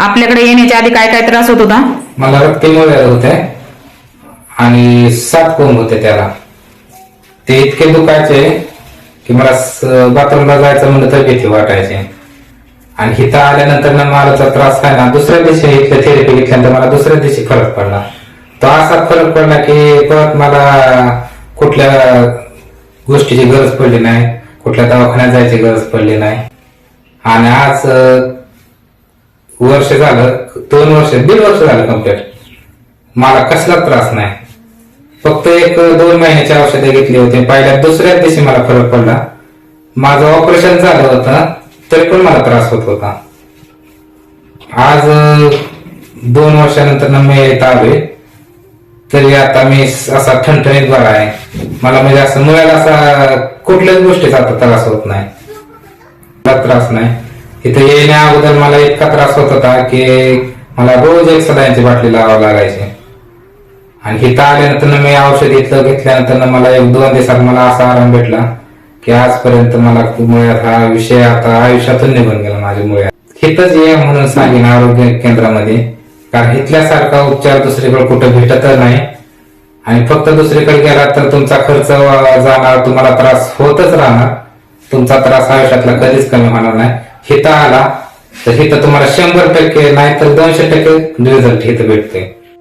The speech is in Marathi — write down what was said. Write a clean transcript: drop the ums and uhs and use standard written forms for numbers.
आपल्याकडे येण्याच्या आधी काय काय त्रास होत होता? मला रक्तमुळे होते आणि 7 कोंब होते त्याला. ते इतके दुखायचे की मला बाथरूमला जायचं म्हणलं तर भीती वाटायची. आणि इथं आल्यानंतर ना मला जो त्रास काय ना, दुसऱ्या दिवशी इथलं थेरपी घेतल्यानंतर मला दुसऱ्या दिवशी फरक पडला. तो असा फरक पडला की परत मला कुठल्या गोष्टीची गरज पडली नाही, कुठल्या दवाखान्यात जायची गरज पडली नाही. आणि आज वर्ष झालं, 2 वर्ष, 1.5 वर्ष झालं कम्प्लीट. मला कसला त्रास नाही. फक्त 1-2 महिन्याची औषधे घेतली होती. पहिल्या दुसऱ्या दिवशी मला फरक पडला. माझं ऑपरेशन झालं होतं तरी पण मला त्रास होत होता. आज 2 वर्षानंतर मी येत आलोय तरी आता मी असा ठणठणीत बरा आहे. मला म्हणजे असं मुलाला असा कुठल्याच गोष्टीचा आता त्रास होत नाही, त्रास नाही. इथे येण्या अगोदर मला इतका त्रास होत होता की मला रोज 1 सलाईनची बाटली लावावी लागायची. आणि इथं आल्यानंतर मी औषध घेतल्यानंतर मला 1-2 दिवसात मला असा आराम भेटला की आजपर्यंत मला मुळ्यात हा विषय आता आयुष्यातून निघून गेला माझ्या मुळ्यात. इथंच ये म्हणून सांगेन आरोग्य केंद्रामध्ये, कारण इथल्यासारखा उपचार दुसरीकडे कुठे भेटतच नाही. आणि फक्त दुसरीकडे गेला तर तुमचा खर्च जाणार, तुम्हाला त्रास होतच राहणार. तुमचा त्रास आयुष्यातला कधीच कमी होणार नाही. इथं आला तर इथं तुम्हाला 100% नाही तर 200% रिझल्ट इथं भेटतोय.